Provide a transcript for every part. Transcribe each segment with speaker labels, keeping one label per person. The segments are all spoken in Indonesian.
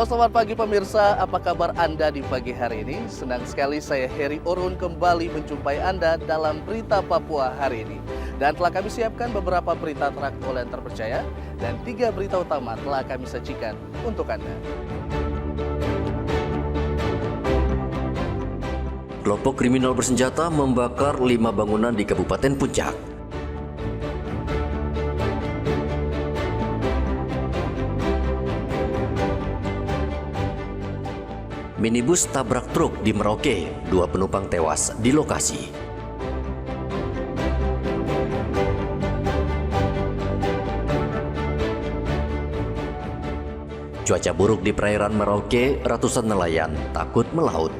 Speaker 1: Halo selamat pagi pemirsa, apa kabar Anda di pagi hari ini? Senang sekali saya Heri Orun kembali menjumpai Anda dalam Berita Papua hari ini. Dan telah kami siapkan beberapa berita teraktual yang terpercaya dan 3 berita utama telah kami sajikan untuk Anda.
Speaker 2: Kelompok kriminal bersenjata membakar 5 bangunan di Kabupaten Puncak. Minibus tabrak truk di Merauke, 2 penumpang tewas di lokasi. Cuaca buruk di perairan Merauke, ratusan nelayan takut melaut.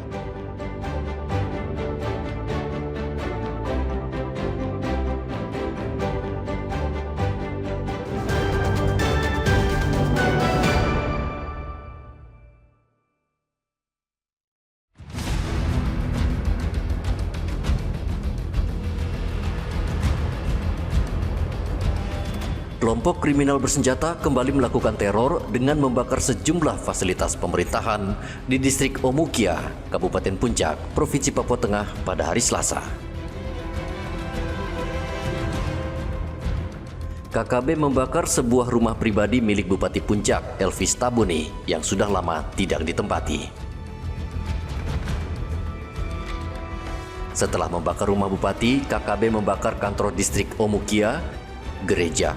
Speaker 2: Kelompok kriminal bersenjata kembali melakukan teror dengan membakar sejumlah fasilitas pemerintahan di distrik Omukia, Kabupaten Puncak, Provinsi Papua Tengah pada hari Selasa. KKB membakar sebuah rumah pribadi milik Bupati Puncak, Elvis Tabuni, yang sudah lama tidak ditempati. Setelah membakar rumah Bupati, KKB membakar kantor distrik Omukia, gereja,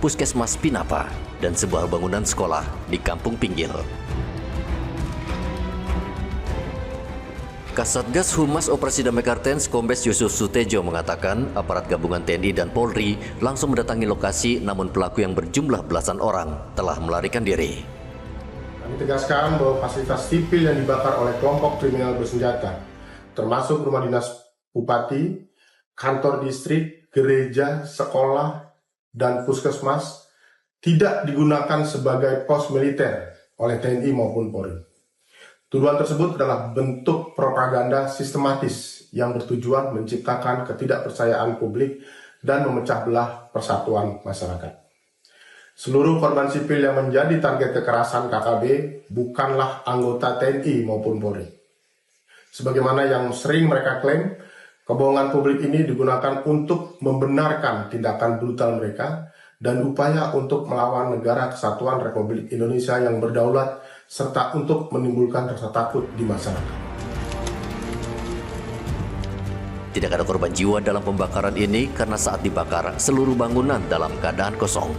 Speaker 2: Puskesmas Pinapa, dan sebuah bangunan sekolah di Kampung Pinggil. Kasatgas Humas Operasi Damai Kartens Kombes Yusuf Sutejo mengatakan aparat gabungan TNI dan Polri langsung mendatangi lokasi, namun pelaku yang berjumlah belasan orang telah melarikan diri.
Speaker 3: Kami tegaskan bahwa fasilitas sipil yang dibakar oleh kelompok kriminal bersenjata, termasuk rumah dinas Bupati, kantor distrik, gereja, sekolah, dan puskesmas tidak digunakan sebagai pos militer oleh TNI maupun Polri. Tuduhan tersebut adalah bentuk propaganda sistematis yang bertujuan menciptakan ketidakpercayaan publik dan memecah belah persatuan masyarakat. Seluruh korban sipil yang menjadi target kekerasan KKB bukanlah anggota TNI maupun Polri. Sebagaimana yang sering mereka klaim, kebohongan publik ini digunakan untuk membenarkan tindakan brutal mereka dan upaya untuk melawan negara kesatuan Republik Indonesia yang berdaulat serta untuk menimbulkan rasa takut di masyarakat.
Speaker 2: Tidak ada korban jiwa dalam pembakaran ini karena saat dibakar seluruh bangunan dalam keadaan kosong.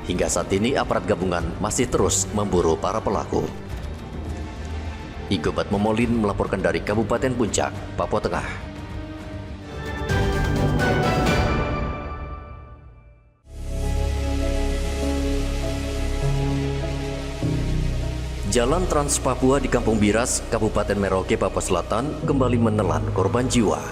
Speaker 2: Hingga saat ini aparat gabungan masih terus memburu para pelaku. Igobat Momolin melaporkan dari Kabupaten Puncak, Papua Tengah. Jalan Trans Papua di Kampung Biras, Kabupaten Merauke, Papua Selatan kembali menelan korban jiwa.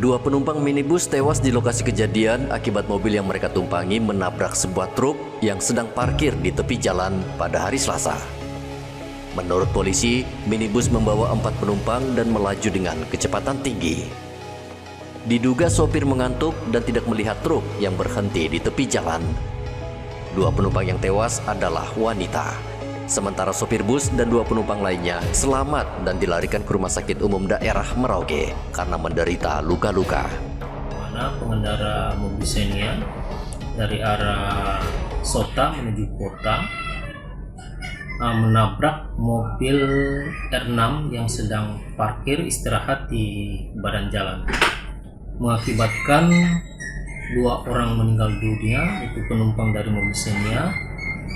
Speaker 2: 2 penumpang minibus tewas di lokasi kejadian akibat mobil yang mereka tumpangi menabrak sebuah truk yang sedang parkir di tepi jalan pada hari Selasa. Menurut polisi, minibus membawa 4 penumpang dan melaju dengan kecepatan tinggi. Diduga sopir mengantuk dan tidak melihat truk yang berhenti di tepi jalan. 2 penumpang yang tewas adalah wanita. Sementara sopir bus dan 2 penumpang lainnya selamat dan dilarikan ke Rumah Sakit Umum Daerah Merauke karena menderita luka-luka.
Speaker 4: Mana pengendara mobil Xenia dari arah Sota menuju kota menabrak mobil R6 yang sedang parkir istirahat di badan jalan, mengakibatkan 2 orang meninggal dunia, yaitu penumpang dari mobil Xenia,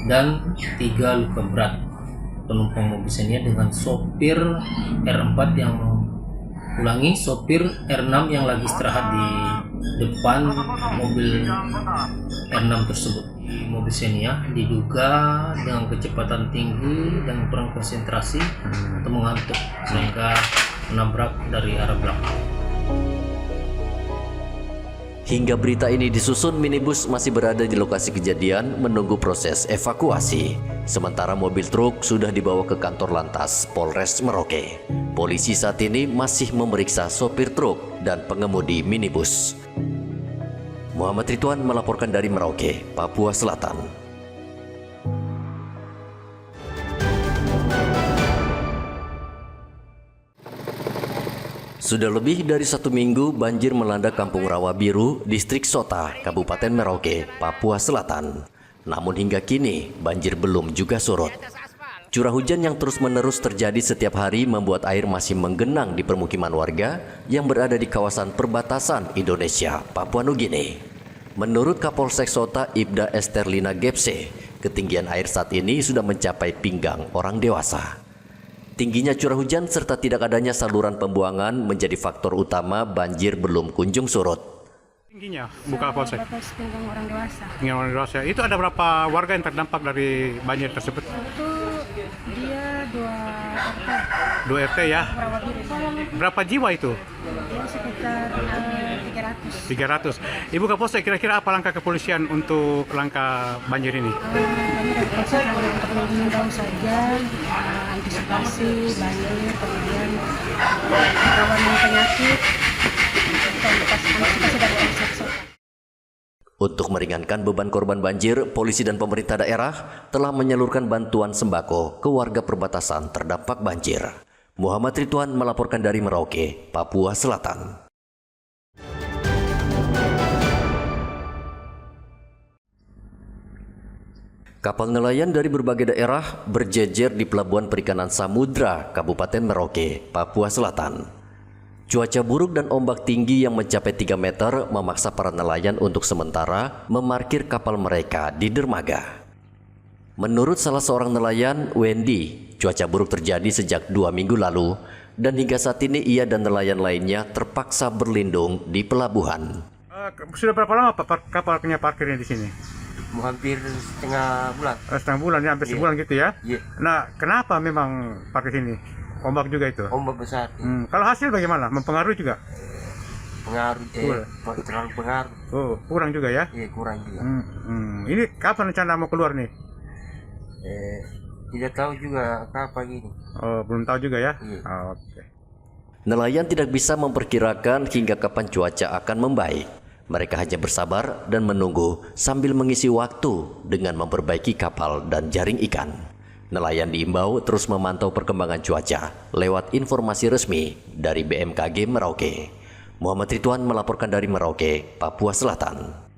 Speaker 4: dan 3 luka berat penumpang mobil Xenia dengan sopir R4 yang sopir R6 yang lagi istirahat di depan mobil R6 tersebut. Mobil Xenia diduga dengan kecepatan tinggi dan kurang konsentrasi atau mengantuk sehingga menabrak dari arah belakang.
Speaker 2: Hingga berita ini disusun, minibus masih berada di lokasi kejadian menunggu proses evakuasi. Sementara mobil truk sudah dibawa ke kantor lantas Polres Merauke. Polisi saat ini masih memeriksa sopir truk dan pengemudi minibus. Muhammad Ridwan melaporkan dari Merauke, Papua Selatan. Sudah lebih dari 1 minggu banjir melanda Kampung Rawa Biru, Distrik Sota, Kabupaten Merauke, Papua Selatan. Namun hingga kini banjir belum juga surut. Curah hujan yang terus-menerus terjadi setiap hari membuat air masih menggenang di permukiman warga yang berada di kawasan perbatasan Indonesia, Papua Nugini. Menurut Kapolsek Sota Ibda Esterlina Gepse, ketinggian air saat ini sudah mencapai pinggang orang dewasa. Tingginya curah hujan serta tidak adanya saluran pembuangan menjadi faktor utama banjir belum kunjung surut.
Speaker 5: Tingginya buka Polsek.
Speaker 6: Batas pinggang orang dewasa.
Speaker 5: Pinggang orang dewasa. Itu ada berapa warga yang terdampak dari banjir tersebut?
Speaker 6: Itu dia 2 RT.
Speaker 5: 2 RT ya.
Speaker 6: Rawa Biru.
Speaker 5: Berapa jiwa itu?
Speaker 6: Dia sekitar 300.
Speaker 5: 300. Ibu Kapolsek, kira-kira apa langkah kepolisian untuk langkah banjir ini?
Speaker 6: Kami dari Polsek hanya untuk mengimbau saja antisipasi banjir, kemudian rawan penyakit, antisipasi dari Polsek Sota.
Speaker 2: Untuk meringankan beban korban banjir, polisi dan pemerintah daerah telah menyalurkan bantuan sembako ke warga perbatasan terdampak banjir. Muhammad Ridwan melaporkan dari Merauke, Papua Selatan. Kapal nelayan dari berbagai daerah berjejer di Pelabuhan Perikanan Samudra, Kabupaten Merauke, Papua Selatan. Cuaca buruk dan ombak tinggi yang mencapai 3 meter memaksa para nelayan untuk sementara memarkir kapal mereka di dermaga. Menurut salah seorang nelayan, Wendy, cuaca buruk terjadi sejak 2 minggu lalu dan hingga saat ini ia dan nelayan lainnya terpaksa berlindung di pelabuhan.
Speaker 5: Sudah berapa lama kapalnya parkirnya di sini?
Speaker 7: Hampir setengah bulan.
Speaker 5: Setengah bulan ya, hampir sebulan gitu ya?
Speaker 7: Iya.
Speaker 5: Nah, kenapa memang parkir sini? Ombak juga itu?
Speaker 7: Ombak besar.
Speaker 5: Kalau hasil bagaimana? Mempengaruhi juga?
Speaker 7: Pengaruh, terlalu pengaruh.
Speaker 5: Oh, kurang juga ya?
Speaker 7: Iya, kurang juga.
Speaker 5: Ini kapan rencana mau keluar nih?
Speaker 7: Tidak tahu juga kapan ini.
Speaker 5: Oh, belum tahu juga ya?
Speaker 7: Iya.
Speaker 5: Oke.
Speaker 2: Nelayan tidak bisa memperkirakan hingga kapan cuaca akan membaik. Mereka hanya bersabar dan menunggu sambil mengisi waktu dengan memperbaiki kapal dan jaring ikan. Nelayan diimbau terus memantau perkembangan cuaca lewat informasi resmi dari BMKG Merauke. Muhammad Ridwan melaporkan dari Merauke, Papua Selatan.